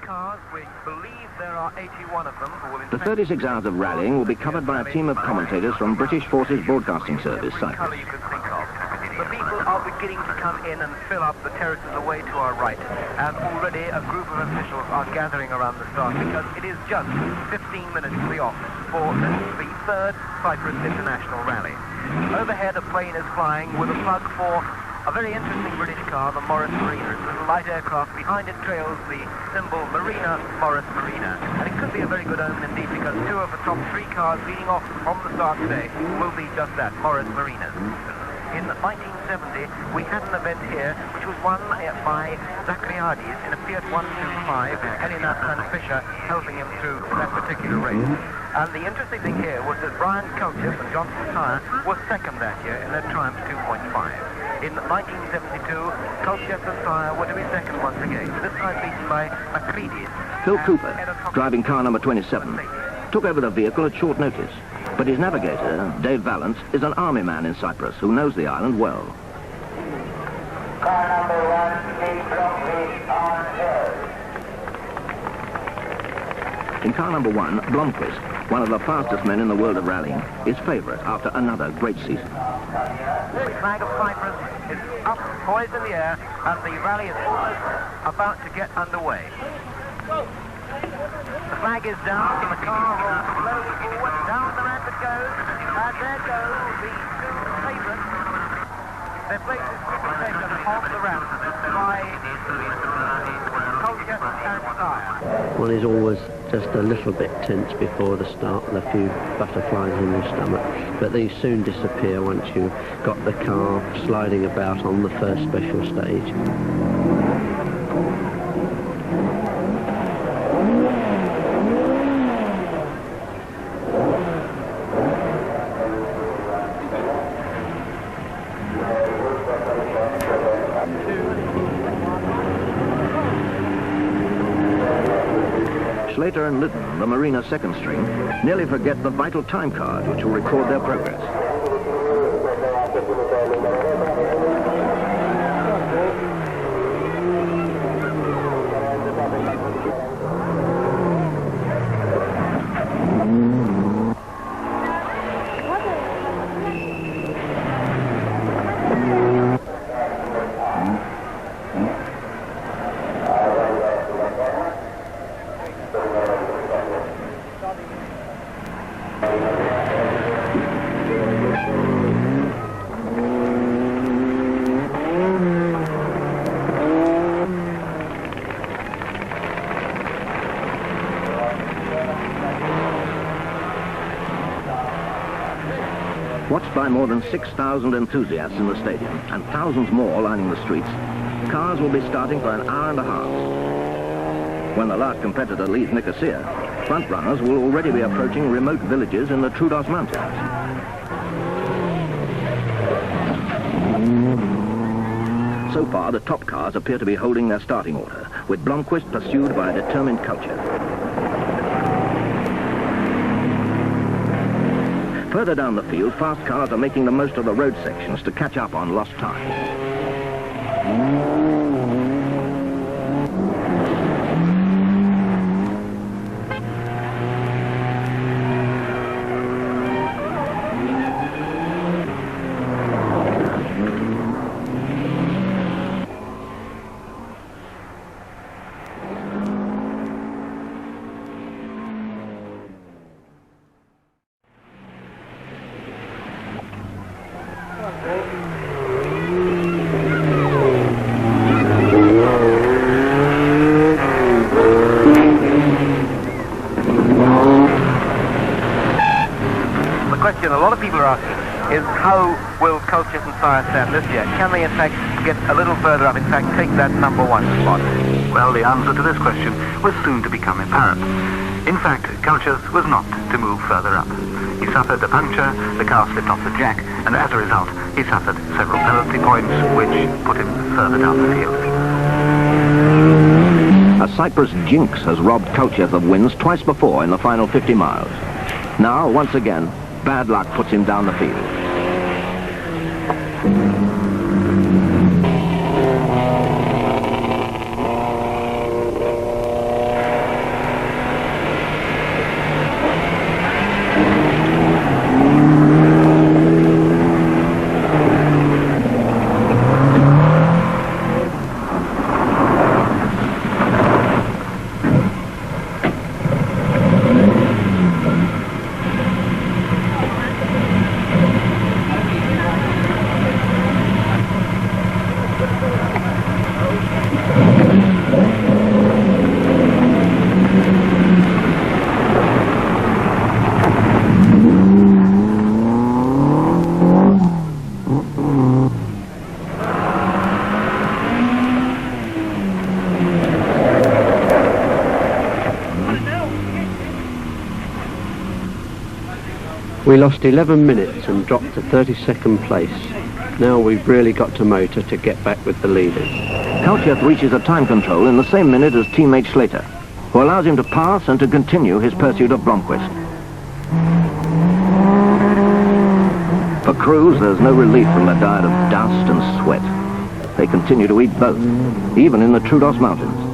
cars. We believe there are 81 of them who will The 36 hours of rallying will be covered by a team of commentators from British Forces Broadcasting Service, colour Cyprus. you can think of. The people are beginning to come in and fill up the terraces away to our right, and already a group of officials are gathering around the start because it is just 15 minutes to be off for the third Cyprus International Rally. Overhead, a plane is flying with a plug for a very interesting British car, the Morris Marina. It's a little light aircraft. Behind it trails the symbol Marina, Morris Marina. And it could be a very good omen indeed, because two of the top three cars leading off from the start today will be just that, Morris Marinas. In 1970, we had an event here which was won by Zachariades in a Fiat 125, Elena and Fisher helping him through that particular race. And the interesting thing here was that Brian Culchip and Johnson Tyre were second that year in their Triumph 2.5. In 1972, Culchip and Tyre were to be second once again, this time beaten by Macready. Phil Cooper, driving car number 27, took over the vehicle at short notice. But his navigator, Dave Valance, is an army man in Cyprus who knows the island well. Car number 1, keep Blomqvist on hill. In car number 1, Blomqvist, one of the fastest men in the world of rallying, is favourite after another great season. The flag of Cyprus is up, poised in the air, and the rally is almost about to get underway. The flag is down, and the car rolls slowly forward, down the ramp it goes, and there go the two favourites. Their place is quickly taken off the ramp by Culchip and Tyre. One is always just a little bit tense before the start and a few butterflies in the stomach, but these soon disappear once you've got the car sliding about on the first special stage. Slater and Lytton, the Marina second string, nearly forget the vital time card which will record their progress. Watched by more than 6,000 enthusiasts in the stadium and thousands more lining the streets, cars will be starting for an hour and a half. When the last competitor leaves Nicosia, front runners will already be approaching remote villages in the Troodos Mountains. So far, the top cars appear to be holding their starting order, with Blomqvist pursued by a determined Culture. Further down the field, fast cars are making the most of the road sections to catch up on lost time. A lot of people are asking is how will Culchip and Tyre stand this year? Can they in fact get a little further up, in fact take that number one spot? Well, the answer to this question was soon to become apparent. In fact, Culchip was not to move further up. He suffered a puncture, the car slipped off the jack, and as a result he suffered several penalty points which put him further down the field. A Cyprus jinx has robbed Culchip of wins twice before in the final 50 miles. Now, once again, bad luck puts him down the field. We lost 11 minutes and dropped to 32nd place. Now we've really got to motor to get back with the leaders. Kalchev reaches a time control in the same minute as teammate Slater, who allows him to pass and to continue his pursuit of Blomqvist. For crews, there's no relief from the diet of dust and sweat. They continue to eat both, even in the Troodos Mountains.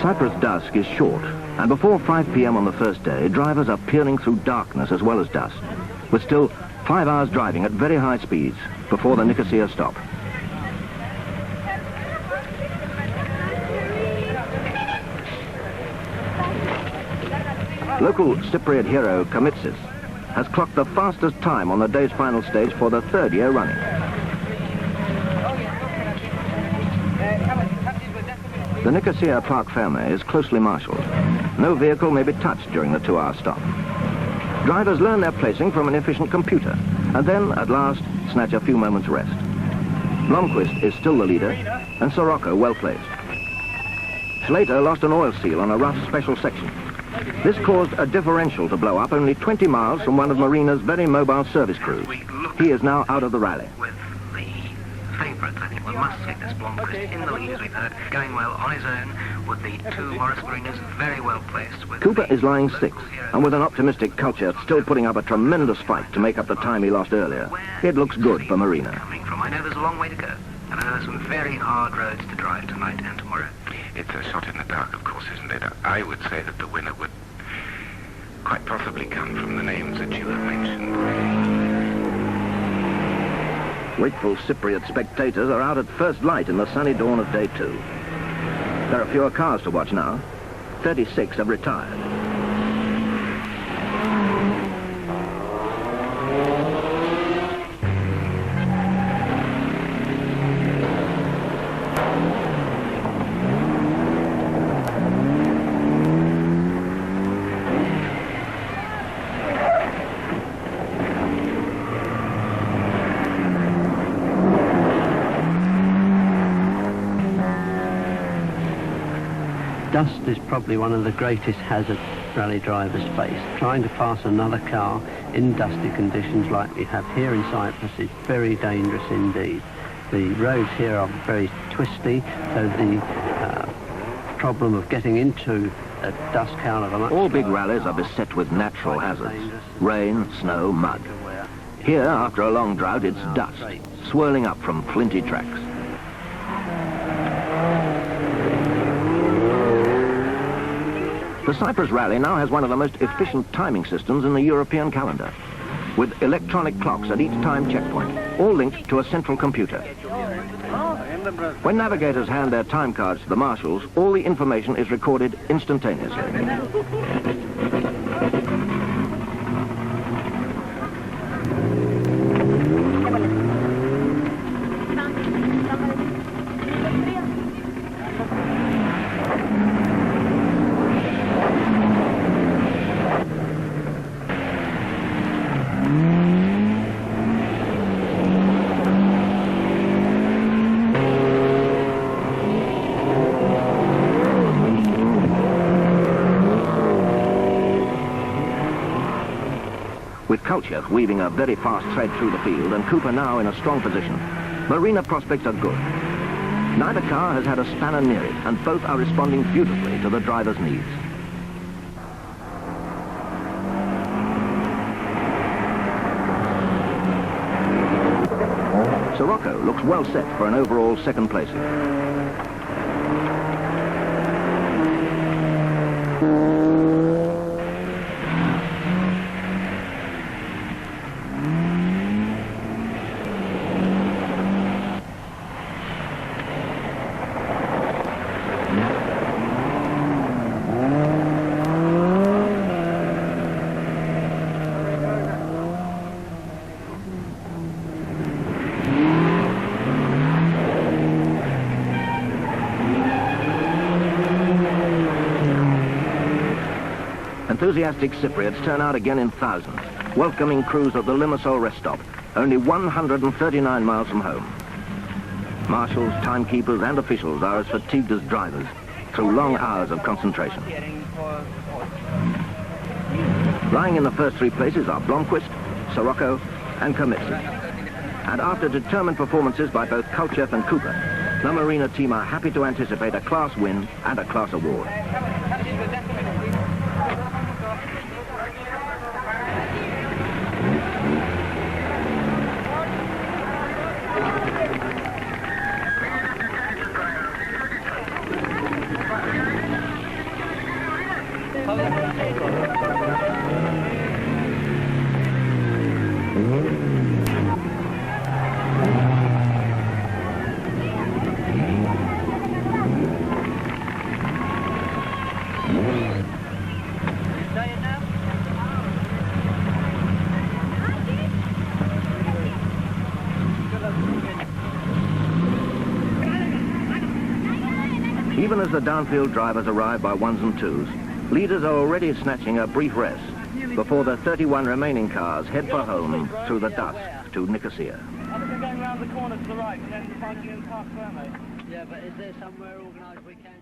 Cyprus dusk is short, and before 5 p.m. on the first day, drivers are peering through darkness as well as dust, with still 5 hours driving at very high speeds before the Nicosia stop. Local Cypriot hero Kamitsis has clocked the fastest time on the day's final stage for the 3rd year running. The Nicosia Parc Ferme is closely marshalled. No vehicle may be touched during the 2-hour stop. Drivers learn their placing from an efficient computer, and then, at last, snatch a few moments' rest. Blomqvist is still the leader, and Sirocco well placed. Slater lost an oil seal on a rough special section. This caused a differential to blow up only 20 miles from one of Marina's very mobile service crews. He is now out of the rally. With the favourites, I think we must take this Blomqvist in the lead, as we've heard, going well on his own, with the 2 Morris Marinas very well placed. With Cooper is lying 6th, and with an optimistic culture still putting up a tremendous fight to make up the time he lost earlier. It looks good for Marina. Coming from, I know there's a long way to go, and I know there's some very hard roads to drive tonight and tomorrow. It's a shot in the dark, of course, isn't it? I would say that the winner would quite possibly come from the names that you have mentioned. Wakeful Cypriot spectators are out at first light in the sunny dawn of day 2. There are fewer cars to watch now. 36 have retired. Dust is probably one of the greatest hazards rally drivers face. Trying to pass another car in dusty conditions like we have here in Cyprus is very dangerous indeed. The roads here are very twisty, so the problem of getting into a dust cloud of a much All big lower rallies are car. beset with natural Quite hazards. dangerous. Rain, snow, mud. Here, after a long drought, it's dust, swirling up from flinty tracks. The Cyprus Rally now has one of the most efficient timing systems in the European calendar, with electronic clocks at each time checkpoint, all linked to a central computer. When navigators hand their time cards to the marshals, all the information is recorded instantaneously. With Culture weaving a very fast thread through the field and Cooper now in a strong position, Marina prospects are good. Neither car has had a spanner near it, and both are responding beautifully to the driver's needs. Sirocco looks well set for an overall second placing. Enthusiastic Cypriots turn out again in thousands, welcoming crews at the Limassol rest stop, only 139 miles from home. Marshals, timekeepers and officials are as fatigued as drivers through long hours of concentration. Lying in the first three places are Blomqvist, Sirocco and Komitsu. And after determined performances by both Kulchev and Cooper, the Marina team are happy to anticipate a class win and a class award. Even as the downfield drivers arrive by ones and twos, leaders are already snatching a brief rest before the 31 remaining cars head for home through the dusk to Nicosia. I think they're going round the corner to the right and then the biking and park firmly. Yeah, but is there somewhere organised we can...